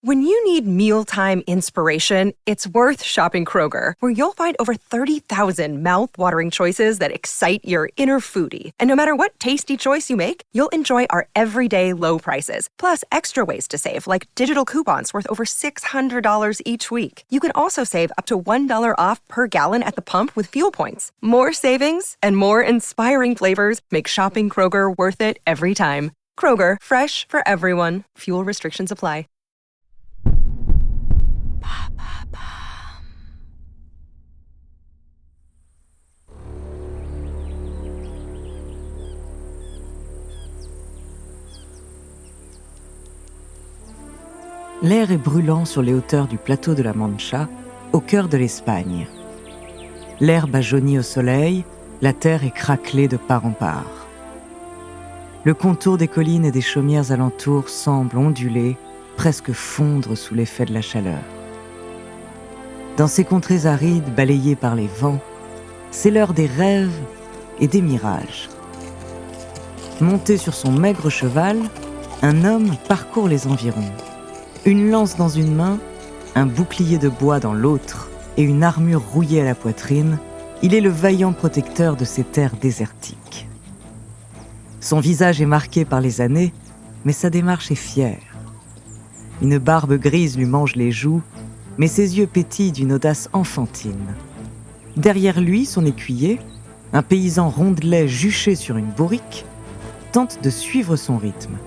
When you need mealtime inspiration, it's worth shopping Kroger, where you'll find over 30,000 mouth-watering choices that excite your inner foodie. And no matter what tasty choice you make, you'll enjoy our everyday low prices, plus extra ways to save, like digital coupons worth over $600 each week. You can also save up to $1 off per gallon at the pump with fuel points. More savings and more inspiring flavors make shopping Kroger worth it every time. Kroger, fresh for everyone. Fuel restrictions apply. L'air est brûlant sur les hauteurs du plateau de la Mancha, au cœur de l'Espagne. L'herbe a jauni au soleil, la terre est craquelée de part en part. Le contour des collines et des chaumières alentours semble onduler, presque fondre sous l'effet de la chaleur. Dans ces contrées arides balayées par les vents, c'est l'heure des rêves et des mirages. Monté sur son maigre cheval, un homme parcourt les environs. Une lance dans une main, un bouclier de bois dans l'autre et une armure rouillée à la poitrine, il est le vaillant protecteur de ces terres désertiques. Son visage est marqué par les années, mais sa démarche est fière. Une barbe grise lui mange les joues, mais ses yeux pétillent d'une audace enfantine. Derrière lui, son écuyer, un paysan rondelet juché sur une bourrique, tente de suivre son rythme.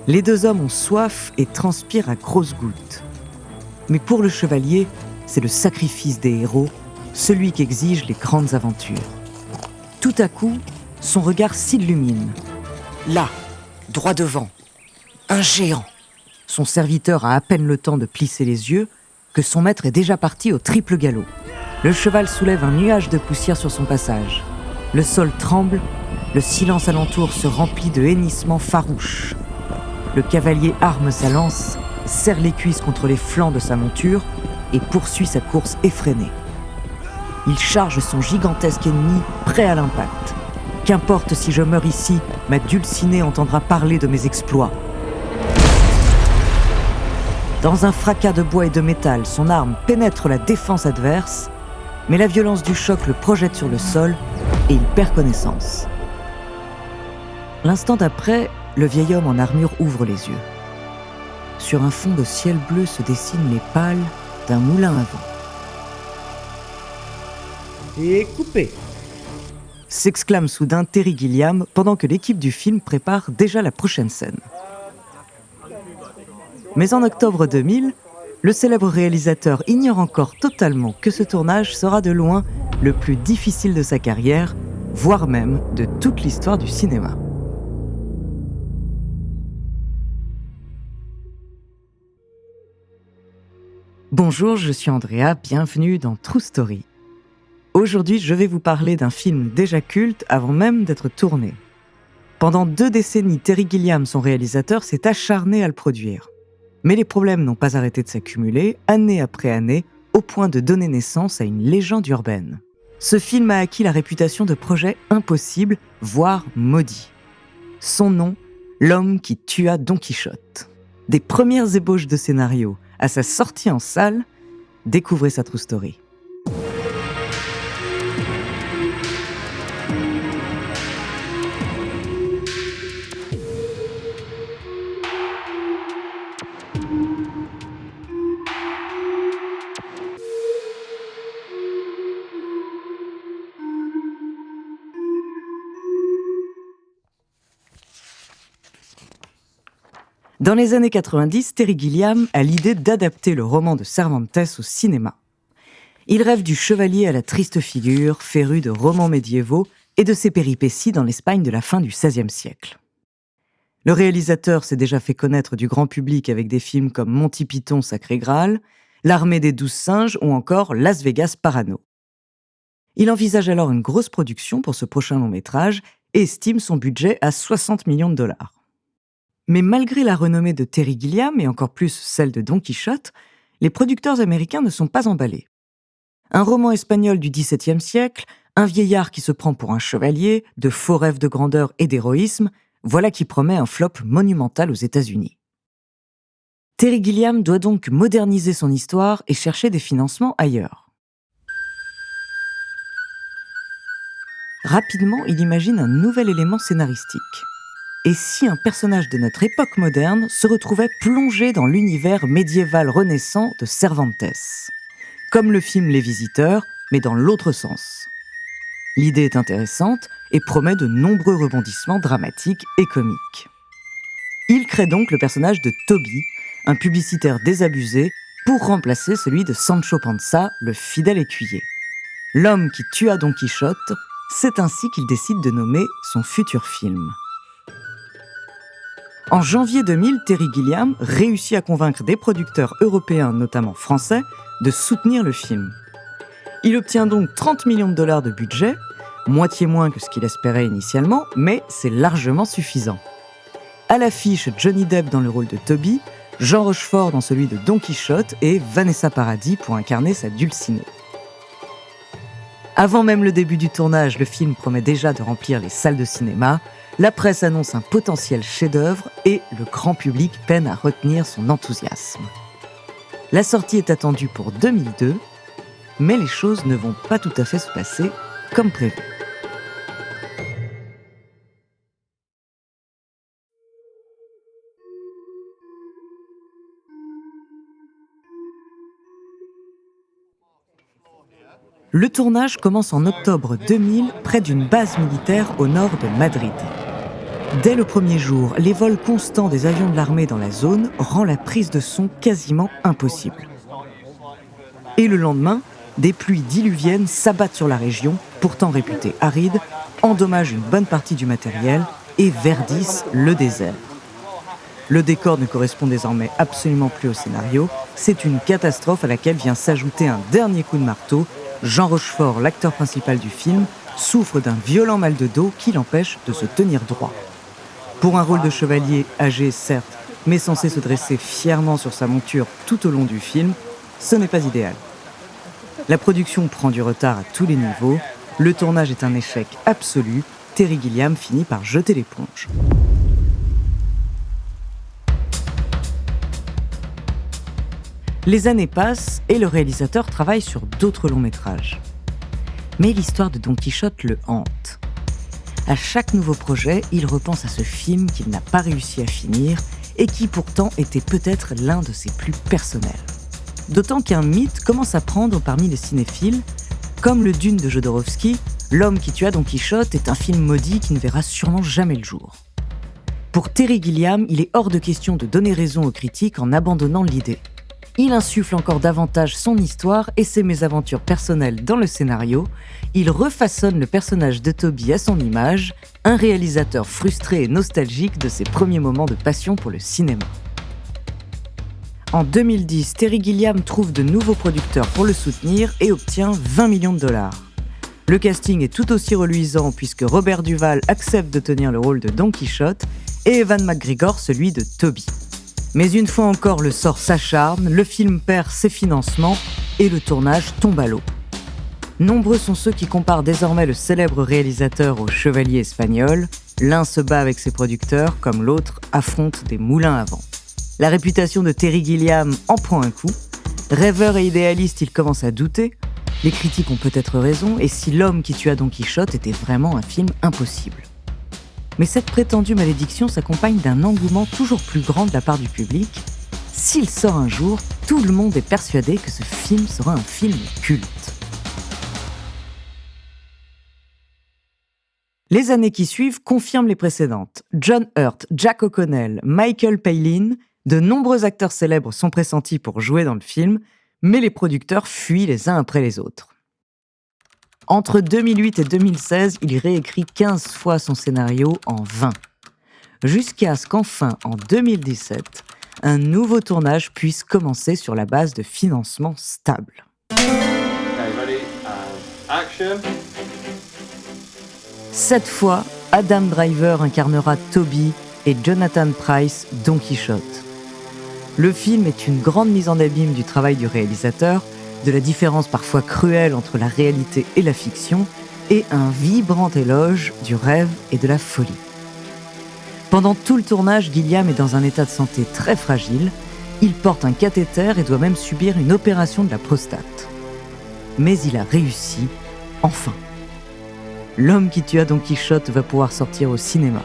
Les deux hommes ont soif et transpirent à grosses gouttes. Mais pour le chevalier, c'est le sacrifice des héros, celui qu'exigent les grandes aventures. Tout à coup, son regard s'illumine. Là, droit devant, un géant. Son serviteur a à peine le temps de plisser les yeux que son maître est déjà parti au triple galop. Le cheval soulève un nuage de poussière sur son passage. Le sol tremble, le silence alentour se remplit de hennissements farouches. Le cavalier arme sa lance, serre les cuisses contre les flancs de sa monture et poursuit sa course effrénée. Il charge son gigantesque ennemi, prêt à l'impact. Qu'importe si je meurs ici, ma dulcinée entendra parler de mes exploits. Dans un fracas de bois et de métal, son arme pénètre la défense adverse, mais la violence du choc le projette sur le sol et il perd connaissance. L'instant d'après, le vieil homme en armure ouvre les yeux. Sur un fond de ciel bleu se dessinent les pales d'un moulin à vent. Et coupé, s'exclame soudain Terry Gilliam pendant que l'équipe du film prépare déjà la prochaine scène. Mais en octobre 2000, le célèbre réalisateur ignore encore totalement que ce tournage sera de loin le plus difficile de sa carrière, voire même de toute l'histoire du cinéma. Bonjour, je suis Andrea, bienvenue dans True Story. Aujourd'hui, je vais vous parler d'un film déjà culte avant même d'être tourné. Pendant 2 décennies, Terry Gilliam, son réalisateur, s'est acharné à le produire. Mais les problèmes n'ont pas arrêté de s'accumuler, année après année, au point de donner naissance à une légende urbaine. Ce film a acquis la réputation de projet impossible, voire maudit. Son nom, L'homme qui tua Don Quichotte. Des premières ébauches de scénario à sa sortie en salle, découvrez sa True Story. Dans les années 90, Terry Gilliam a l'idée d'adapter le roman de Cervantes au cinéma. Il rêve du chevalier à la triste figure, féru de romans médiévaux et de ses péripéties dans l'Espagne de la fin du XVIe siècle. Le réalisateur s'est déjà fait connaître du grand public avec des films comme Monty Python Sacré Graal, L'armée des 12 singes ou encore Las Vegas Parano. Il envisage alors une grosse production pour ce prochain long-métrage et estime son budget à 60 millions de dollars. Mais malgré la renommée de Terry Gilliam et encore plus celle de Don Quichotte, les producteurs américains ne sont pas emballés. Un roman espagnol du XVIIe siècle, un vieillard qui se prend pour un chevalier, de faux rêves de grandeur et d'héroïsme, voilà qui promet un flop monumental aux États-Unis. Terry Gilliam doit donc moderniser son histoire et chercher des financements ailleurs. Rapidement, il imagine un nouvel élément scénaristique. Et si un personnage de notre époque moderne se retrouvait plongé dans l'univers médiéval renaissant de Cervantes, comme le film Les Visiteurs, mais dans l'autre sens. L'idée est intéressante et promet de nombreux rebondissements dramatiques et comiques. Il crée donc le personnage de Toby, un publicitaire désabusé, pour remplacer celui de Sancho Panza, le fidèle écuyer. L'homme qui tua Don Quichotte, c'est ainsi qu'il décide de nommer son futur film. En janvier 2000, Terry Gilliam réussit à convaincre des producteurs européens, notamment français, de soutenir le film. Il obtient donc 30 millions de dollars de budget, moitié moins que ce qu'il espérait initialement, mais c'est largement suffisant. À l'affiche, Johnny Depp dans le rôle de Toby, Jean Rochefort dans celui de Don Quichotte et Vanessa Paradis pour incarner sa Dulcinée. Avant même le début du tournage, le film promet déjà de remplir les salles de cinéma, la presse annonce un potentiel chef-d'œuvre et le grand public peine à retenir son enthousiasme. La sortie est attendue pour 2002, mais les choses ne vont pas tout à fait se passer comme prévu. Le tournage commence en octobre 2000 près d'une base militaire au nord de Madrid. Dès le premier jour, les vols constants des avions de l'armée dans la zone rend la prise de son quasiment impossible. Et le lendemain, des pluies diluviennes s'abattent sur la région, pourtant réputée aride, endommagent une bonne partie du matériel et verdissent le désert. Le décor ne correspond désormais absolument plus au scénario, c'est une catastrophe à laquelle vient s'ajouter un dernier coup de marteau. Jean Rochefort, l'acteur principal du film, souffre d'un violent mal de dos qui l'empêche de se tenir droit. Pour un rôle de chevalier âgé, certes, mais censé se dresser fièrement sur sa monture tout au long du film, ce n'est pas idéal. La production prend du retard à tous les niveaux, le tournage est un échec absolu, Terry Gilliam finit par jeter l'éponge. Les années passent et le réalisateur travaille sur d'autres longs métrages. Mais l'histoire de Don Quichotte le hante. À chaque nouveau projet, il repense à ce film qu'il n'a pas réussi à finir et qui pourtant était peut-être l'un de ses plus personnels. D'autant qu'un mythe commence à prendre parmi les cinéphiles, comme le Dune de Jodorowsky, L'homme qui tua Don Quichotte est un film maudit qui ne verra sûrement jamais le jour. Pour Terry Gilliam, il est hors de question de donner raison aux critiques en abandonnant l'idée. Il insuffle encore davantage son histoire et ses mésaventures personnelles dans le scénario. Il refaçonne le personnage de Toby à son image, un réalisateur frustré et nostalgique de ses premiers moments de passion pour le cinéma. En 2010, Terry Gilliam trouve de nouveaux producteurs pour le soutenir et obtient 20 millions de dollars. Le casting est tout aussi reluisant puisque Robert Duvall accepte de tenir le rôle de Don Quichotte et Ewan McGregor celui de Toby. Mais une fois encore, le sort s'acharne, le film perd ses financements et le tournage tombe à l'eau. Nombreux sont ceux qui comparent désormais le célèbre réalisateur au chevalier espagnol. L'un se bat avec ses producteurs, comme l'autre affronte des moulins à vent. La réputation de Terry Gilliam en prend un coup. Rêveur et idéaliste, il commence à douter. Les critiques ont peut-être raison, et si L'homme qui tua Don Quichotte était vraiment un film impossible. Mais cette prétendue malédiction s'accompagne d'un engouement toujours plus grand de la part du public. S'il sort un jour, tout le monde est persuadé que ce film sera un film culte. Les années qui suivent confirment les précédentes. John Hurt, Jack O'Connell, Michael Palin, de nombreux acteurs célèbres sont pressentis pour jouer dans le film, mais les producteurs fuient les uns après les autres. Entre 2008 et 2016, il réécrit 15 fois son scénario en vain, jusqu'à ce qu'enfin, en 2017, un nouveau tournage puisse commencer sur la base de financements stables. Cette fois, Adam Driver incarnera Toby et Jonathan Pryce Don Quichotte. Le film est une grande mise en abîme du travail du réalisateur, de la différence parfois cruelle entre la réalité et la fiction, et un vibrant éloge du rêve et de la folie. Pendant tout le tournage, Gilliam est dans un état de santé très fragile, Il porte un cathéter et doit même subir une opération de la prostate. Mais il a réussi, enfin. L'homme qui tua Don Quichotte va pouvoir sortir au cinéma.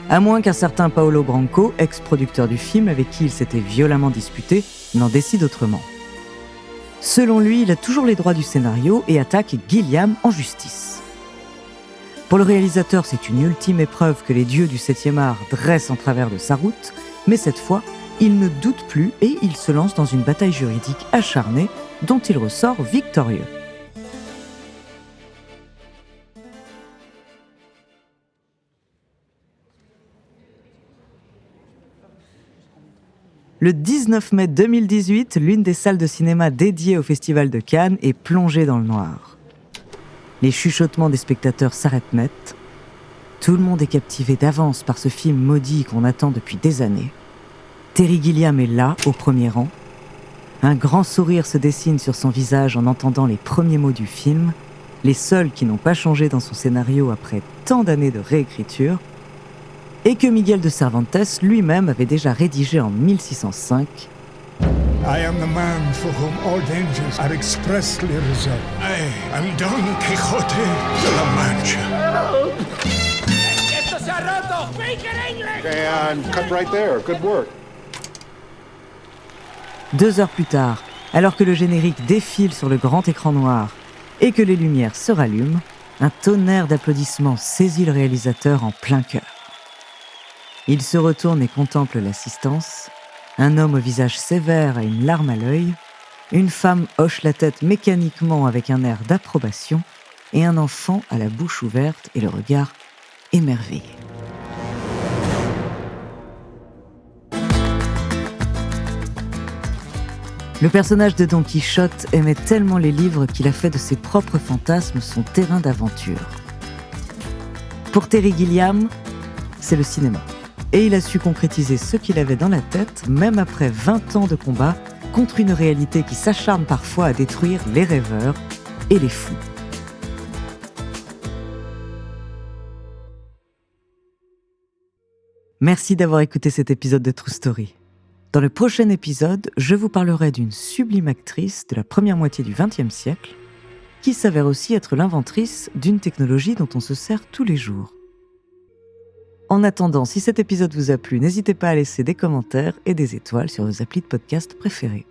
À moins qu'un certain Paolo Branco, ex-producteur du film avec qui il s'était violemment disputé, n'en décide autrement. Selon lui, il a toujours les droits du scénario et attaque Gilliam en justice. Pour le réalisateur, c'est une ultime épreuve que les dieux du 7e art dressent en travers de sa route, mais cette fois, il ne doute plus et il se lance dans une bataille juridique acharnée dont il ressort victorieux. Le 19 mai 2018, l'une des salles de cinéma dédiées au Festival de Cannes est plongée dans le noir. Les chuchotements des spectateurs s'arrêtent net. Tout le monde est captivé d'avance par ce film maudit qu'on attend depuis des années. Terry Gilliam est là, au premier rang. Un grand sourire se dessine sur son visage en entendant les premiers mots du film, les seuls qui n'ont pas changé dans son scénario après tant d'années de réécriture, et que Miguel de Cervantes lui-même avait déjà rédigé en 1605. I am the man for whom all dangers are expressly reserved. I am Don Quixote de la Mancha. Esto se ha roto. Speak in English. And cut right there. Good work. 2 heures plus tard, alors que le générique défile sur le grand écran noir et que les lumières se rallument, un tonnerre d'applaudissements saisit le réalisateur en plein cœur. Il se retourne et contemple l'assistance. Un homme au visage sévère et une larme à l'œil. Une femme hoche la tête mécaniquement avec un air d'approbation. Et un enfant à la bouche ouverte et le regard émerveillé. Le personnage de Don Quichotte aimait tellement les livres qu'il a fait de ses propres fantasmes son terrain d'aventure. Pour Terry Gilliam, c'est le cinéma. Et il a su concrétiser ce qu'il avait dans la tête, même après 20 ans de combat, contre une réalité qui s'acharne parfois à détruire les rêveurs et les fous. Merci d'avoir écouté cet épisode de True Story. Dans le prochain épisode, je vous parlerai d'une sublime actrice de la première moitié du XXe siècle, qui s'avère aussi être l'inventrice d'une technologie dont on se sert tous les jours. En attendant, si cet épisode vous a plu, n'hésitez pas à laisser des commentaires et des étoiles sur vos applis de podcast préférés.